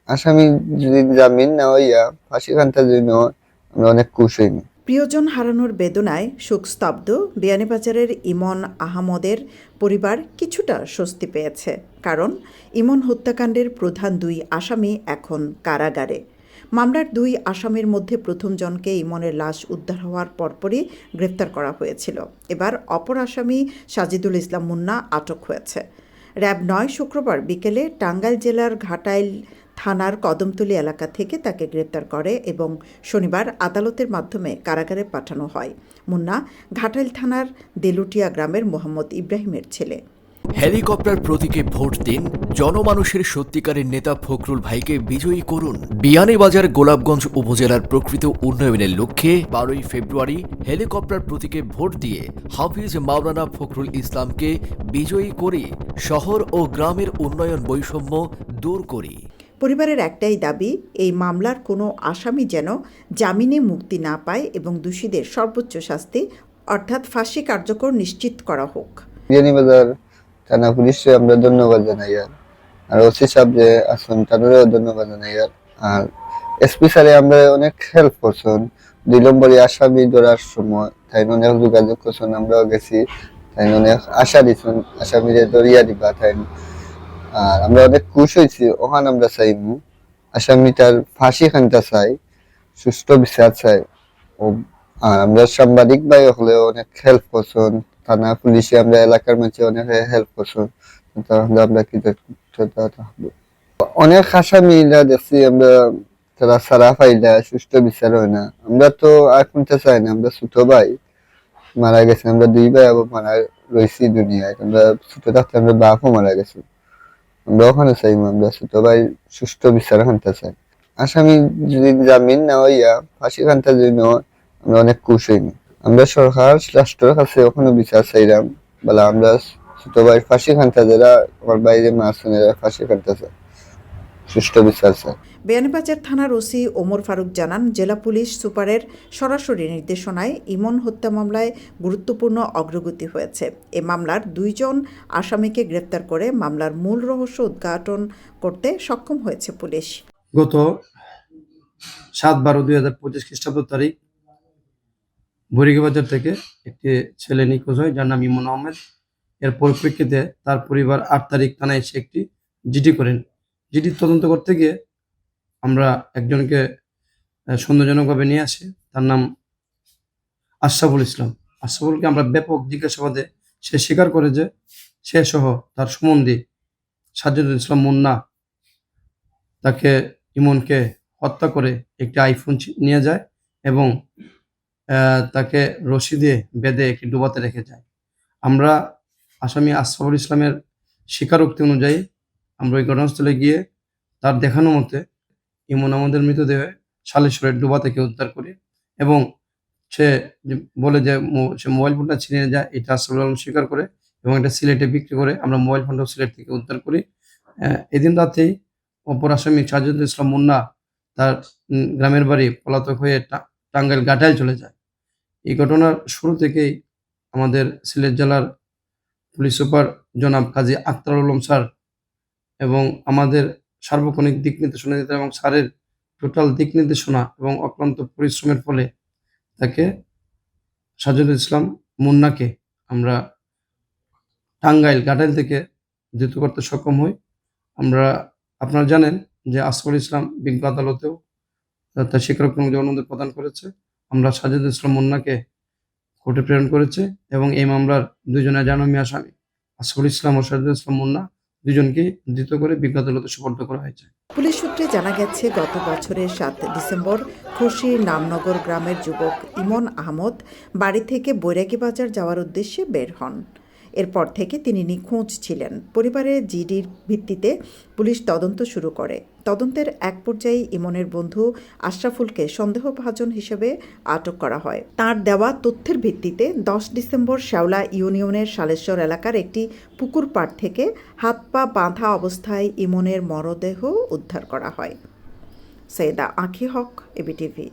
আসামি যদি জামিন না হইয়া ফাঁসি কান্তার জন্য আমরা অনেক খুশি হইনি। প্রিয়জন হারানোর বেদনায় শোকস্তব্ধ বিয়ানীবাজারের ইমন আহমদের পরিবার কিছুটা স্বস্তি পেয়েছে, কারণ ইমন হত্যাকাণ্ডের প্রধান দুই আসামি এখন কারাগারে। মামলার দুই আসামির মধ্যে প্রথমজনকে ইমনের লাশ উদ্ধার হওয়ার পরপরই গ্রেফতার করা হয়েছিল। এবার অপর আসামি সাজিদুল ইসলাম মুন্না আটক হয়েছে। র্যাব ৯ শুক্রবার বিকেলে টাঙ্গাইল জেলার ঘাটাইল থানার কদমতলী এলাকা থেকে তাকে গ্রেপ্তার করে এবং শনিবার আদালতের মাধ্যমে কারাগারে পাঠানো হয়। মুন্না ঘাটাইল থানার দেলুটিয়া গ্রামের মোহাম্মদ ইব্রাহিমের ছেলে। হেলিকপ্টার প্রতীকে ভোট দিন, জনমানুষের সত্যিকারের নেতা ফখরুল ভাইকে বিজয়ী করুন। বিয়ানীবাজার গোলাপগঞ্জ উপজেলার প্রকৃত উন্নয়নের লক্ষ্যে 12ই ফেব্রুয়ারি হেলিকপ্টার প্রতীকে ভোট দিয়ে হাফিজ মাওলানা ফখরুল ইসলামকে বিজয়ী করি, শহর ও গ্রামের উন্নয়ন বৈষম্য দূর করি। পরিবারের একটাই দাবি, এই মামলার কোনো আসামি যেন জামিনে মুক্তি না পায় এবং দোষীদের সর্বোচ্চ শাস্তি অর্থাৎ ফাঁসি কার্যকর নিশ্চিত করা হোক। বিয়ানীবাজার থানা পুলিশে আমরা ধন্যবাদ জানাই, আর ওসি সাহেব যে আছেন তাদেরও ধন্যবাদ জানাই। আর এসপি স্যারে আমরা অনেক হেল্প করছেন 2 নম্বরে আসামি ধরার সময়, তাই অনেক যোগাযোগ করছেন, আমরাও গেছি, তাই অনেক আশা দিচ্ছেন আসামিরে ধরিয়া দিবা তাই। আর আমরা অনেক খুশি হয়েছি। ওখানে আমরা চাইমু আসামিটার ফাঁসি খানটা চাই, সুষ্ঠু বিচার চাই। ও আর আমরা সাংবাদিক ভাই হলে অনেক হেল্প করছেন, থানা পুলিশে আমরা এলাকার মধ্যে অনেক হেল্প করছেন, তাহলে আমরা কৃতজ্ঞতা থাকবো। অনেক আসামিরা দেখছি আমরা, তারা সারা পাইলা সুষ্ঠু বিচার হয় না। আমরা তো আর কোনটা চাই না, আমরা ছোট ভাই মারা গেছে, আমরা 2 ভাই আবার মারা রয়েছি দুনিয়ায়, আমরা ছোট থাকতে আমরা বাপও মারা গেছি। আমরা ওখানে চাই আমরা ছোট ভাই সুষ্ঠু বিচার খানতে চাই। আসামি যদি জামিন না হইয়া ফাঁসি খানটার জন্য আমরা অনেক খুশি হইনি। আমরা সরকার রাষ্ট্রের কাছে ওখানে বিচার চাইলাম, বলে আমরা ছোট ভাই ফাঁসি খানটা, যারা আমার বাইরে মাসুম এরা ফাঁসি খানতে চাই, সুষ্ঠু বিচার চাই। বিয়ানীবাজার থানার ওসি ওমর ফারুক জানান, জেলা পুলিশ সুপারের সরাসরি নির্দেশনায় ইমন হত্যা মামলায় গুরুত্বপূর্ণ অগ্রগতি হয়েছে। এ মামলার 2 জন আসামিকে গ্রেপ্তার করে মামলার মূল রহস্য উদ্ঘাটন করতে সক্ষম হয়েছে পুলিশ। গত 7/12/2025 খ্রিস্টাব্দ তারিখ বরিগাবাজার থেকে একটি ছেলে নিখোঁজ হয়, যার নাম ইমন আহমেদ। এর পরিপ্রেক্ষিতে তার পরিবার 8 তারিখ থানায় এসে একটি জিডি করেন। জিডি তদন্ত করতে গিয়ে আমরা একজনকে সন্দেহজনকভাবে নিয়ে আসি, তার নাম আশরাফুল ইসলাম। আশরাফুলকে আমরা ব্যাপক জিজ্ঞাসাবাদে সে স্বীকার করে যে সে সহ তার সম্বন্ধী সাজিদুল ইসলাম মুন্না তাকে ইমনকে হত্যা করে একটি আইফোন নিয়ে যায় এবং তাকে রশি দিয়ে বেঁধে একটি ডোবাতে রেখে যায়। আমরা আসামি আশরাফুল ইসলামের স্বীকারোক্তি অনুযায়ী আমরা ওই ঘটনাস্থলে গিয়ে তার দেখানো মতে ইমন আমাদের মৃতদেহে শালেশ্বরের ডোবা থেকে উদ্ধার করি এবং সে বলে যে সে মোবাইল ফোনটা ছিনিয়ে যায়, এটা আশরাফুল আলম স্বীকার করে এবং এটা সিলেটে বিক্রি করে। আমরা মোবাইল ফোনটাও সিলেট থেকে উদ্ধার করি। এদিন রাতেই অপর আসামি সাজিদুল ইসলাম মুন্না তার গ্রামের বাড়ি পলাতক হয়ে টাঙ্গাইল ঘাটাইল চলে যায়। এই ঘটনার শুরু থেকেই আমাদের সিলেট জেলার পুলিশ সুপার জনাব কাজী আখতারুল আলম স্যার এবং আমাদের সার্বক্ষণিক দিক নির্দেশনা দিতে এবং স্যারের টোটাল দিক নির্দেশনা এবং অক্লান্ত পরিশ্রমের ফলে তাকে সাজিদুল ইসলাম মুন্নাকে আমরা টাঙ্গাইল ঘাটাইল থেকে ধৃত করতে সক্ষম হই। আমরা আপনারা জানেন যে আসফাকুল ইসলাম বিজ্ঞ আদালতেও তার স্বীকারোক্তি অনুমোদন প্রদান করেছে। আমরা সাজিদুল ইসলাম মুন্নাকে কোর্টে প্রেরণ করেছে এবং এই মামলার 2 জনের জামিনী আসামি আসফাকুল ইসলাম ও সাজিদুল ইসলাম মুন্না 2 জনকেই ধৃত করে বিজ্ঞ আদালতে সোপর্দ করা হয়েছে। পুলিশ সূত্রে জানা গেছে, গত বছরের 7 ডিসেম্বর খুশির নামনগর গ্রামের যুবক ইমন আহমদ বাড়ি থেকে বৈরাগীবাজার যাওয়ার উদ্দেশ্যে বের হন। এরপর থেকে তিনি নিখোঁজ ছিলেন। পরিবারের জিডির ভিত্তিতে পুলিশ তদন্ত শুরু করে। তদন্তের এক পর্যায়ে ইমনের বন্ধু আশরাফুলকে সন্দেহভাজন হিসেবে আটক করা হয়। তার দেওয়া তথ্যের ভিত্তিতে 10 ডিসেম্বর শেওলা ইউনিয়নের শালেশ্বর এলাকার একটি পুকুর পাড় থেকে হাত পা বাঁধা অবস্থায় ইমনের মরদেহ উদ্ধার করা হয়। সৈয়দা আঁখি হক, এবিটিভি।